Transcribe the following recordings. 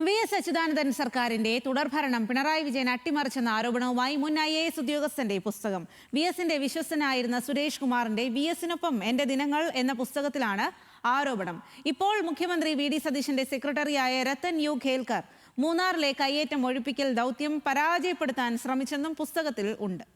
VS. Achuthanandan സർക്കാരിന്റെ തുടർഭരണം പിണറായി വിജയൻ അട്ടിമറിച്ചെന്ന ആരോപണവുമായി മുൻ IAS ഉദ്യോഗസ്ഥന്റെ പുസ്തകം. വി.എസിന്റെ വിശ്വസ്തനായിരുന്ന സുരേഷ് കുമാറിന്റെ വി.എസിനൊപ്പം എന്റെ ദിനങ്ങൾ എന്ന പുസ്തകത്തിലാണ് ആരോപണം. ഇപ്പോൾ മുഖ്യമന്ത്രി വി.ഡി. സതീശന്റെ സെക്രട്ടറിയായ രത്തൻ യു ഖേൽക്കർ മൂന്നാറിലെ കയ്യേറ്റം ഒഴിപ്പിക്കൽ ദൗത്യം പരാജയപ്പെടുത്താൻ ശ്രമിച്ചെന്നും പുസ്തകത്തിൽ ഉണ്ട്.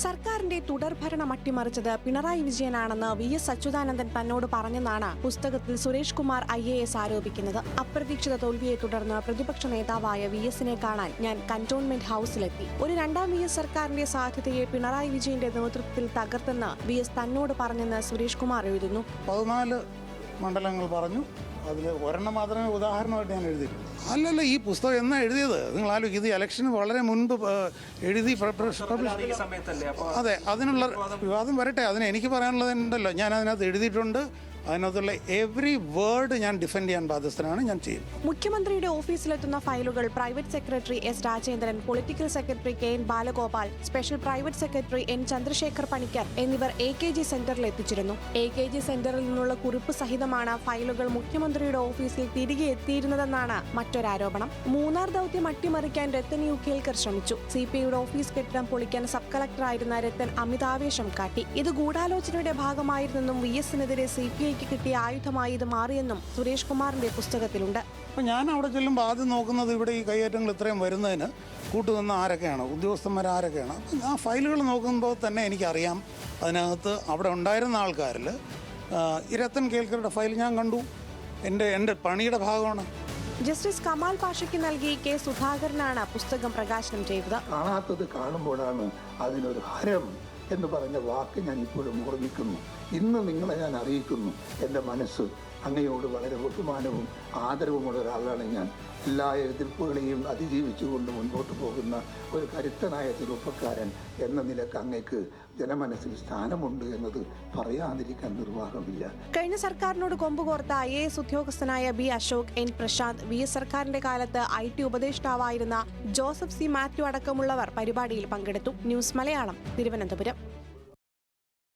സർക്കാരിന്റെ തുടർഭരണം അട്ടിമറിച്ചത് പിണറായി വിജയനാണെന്ന് വി.എസ്. അച്യുതാനന്ദൻ തന്നോട് പറഞ്ഞെന്നാണ് പുസ്തകത്തിൽ സുരേഷ് കുമാർ IAS ആരോപിക്കുന്നത്. അപ്രതീക്ഷിത തോൽവിയെ തുടർന്ന് പ്രതിപക്ഷ നേതാവായ വി.എസിനെ കാണാൻ ഞാൻ കന്റോൺമെന്റ് ഹൌസിലെത്തി. ഒരു രണ്ടാം വി.എസ്. സർക്കാരിന്റെ സാധ്യതയെ പിണറായി വിജയന്റെ നേതൃത്വത്തിൽ തകർത്തെന്ന് വി.എസ്. തന്നോട് പറഞ്ഞെന്ന് സുരേഷ് കുമാർ എഴുതുന്നു. 14 മണ്ഡലങ്ങൾ പറഞ്ഞു. അതിൽ ഒരെണ്ണം മാത്രമേ ഉദാഹരണമായിട്ട് ഞാൻ എഴുതിയിട്ടുള്ളൂ. അല്ലല്ല, ഈ പുസ്തകം എന്നാ എഴുതിയത്? നിങ്ങൾ ആലോചിക്കും, ഇത് ഇലക്ഷന് വളരെ മുൻപ് എഴുതി അതെ, അതിനുള്ള വിവാദം വരട്ടെ. അതിന് എനിക്ക് പറയാനുള്ളതുണ്ടല്ലോ, ഞാൻ അതിനകത്ത് എഴുതിയിട്ടുണ്ട്. അതിനകത്തുള്ള എവറി വേർഡ് ഞാൻ ഡിഫെൻഡ് ചെയ്യാൻ ബാധ്യസ്ഥനാണ്. ഞാൻ ചെയ്യും. മുഖ്യമന്ത്രിയുടെ ഓഫീസിലെത്തുന്ന ഫയലുകൾ private secretary S. Rajendran, political secretary KN Balagopal, special private secretary N. Chandrasekhar Panicker എന്നിവർ AKG സെന്ററിൽ എത്തിച്ചിരുന്നു. AKG സെന്ററിൽ നിന്നുള്ള കുറിപ്പ് സഹിതമാണ് ഫയലുകൾ മുഖ്യമന്ത്രിയുടെ ഓഫീസിൽ തിരികെ എത്തിയിരുന്നതെന്നാണ് മറ്റൊരാരോപണം. മൂന്നാർ ദൗത്യം അട്ടിമറിക്കാൻ രത്തൻ യു ഖേൽക്കർ ശ്രമിച്ചു. CPIയുടെ ഓഫീസ് കെട്ടിടം പൊളിക്കാൻ സബ് കളക്ടറായിരുന്ന രത്തൻ അമിതാവേശം കാട്ടി. ഇത് ഗൂഢാലോചനയുടെ ഭാഗമായിരുന്നെന്നും VSനെതിരെ CPI കിട്ടിയ ആയുധമായി ഇത് മാറിയെന്നും സുരേഷ് കുമാറിന്റെ പുസ്തകത്തിലുണ്ട്. അപ്പം ഞാൻ അവിടെ ചെല്ലുമ്പോൾ ആദ്യം നോക്കുന്നത് ഇവിടെ ഈ കയ്യേറ്റങ്ങൾ ഇത്രയും വരുന്നതിന് കൂട്ടുനിന്ന ആരൊക്കെയാണ്, ഉദ്യോഗസ്ഥന്മാർ ആരൊക്കെയാണ്. അപ്പം ആ ഫയലുകൾ നോക്കുമ്പോൾ തന്നെ എനിക്കറിയാം അതിനകത്ത് അവിടെ ഉണ്ടായിരുന്ന ആൾക്കാരിൽ ഈ രത്തൻ കേൽക്കറുടെ ഫയൽ ഞാൻ കണ്ടു. എൻ്റെ പണിയുടെ ഭാഗമാണ്. ജസ്റ്റിസ് കമാൽ പാഷയ്ക്ക് നൽകി K. സുധാകരനാണ് പുസ്തകം പ്രകാശനം ചെയ്തത്. കാണാത്തത് കാണുമ്പോഴാണ് അതിനൊരു ഹരം എന്ന് പറഞ്ഞ വാക്ക് ഞാൻ ഇപ്പോഴും ഓർമ്മിക്കുന്നു. ഇന്ന് നിങ്ങളെ ഞാൻ അറിയിക്കുന്നു, എൻ്റെ മനസ്സ് അങ്ങയോട് വളരെ ബഹുമാനവും ആദരവുമുള്ള ഒരാളാണ് ഞാൻ. എല്ലാ എതിർപ്പുകളെയും അതിജീവിച്ചുകൊണ്ട് മുൻപോട്ട് പോകുന്ന ഒരു കരുത്തനായ ചെറുപ്പക്കാരൻ എന്ന നിലക്ക് അങ്ങേക്ക് ജനമനസ്സിൽ സ്ഥാനമുണ്ട് എന്നത് പറയാതിരിക്കാൻ നിർവാഹമില്ല. കഴിഞ്ഞ സർക്കാരിനോട് കൊമ്പുകോർത്ത IAS ഉദ്യോഗസ്ഥനായ B. Ashok, N. Prashant, VS സർക്കാരിന്റെ കാലത്ത് IT ഉപദേഷ്ടാവായിരുന്ന ജോസഫ് C. മാത്യു അടക്കമുള്ളവർ പരിപാടിയിൽ പങ്കെടുത്തു. ന്യൂസ് മലയാളം, തിരുവനന്തപുരം.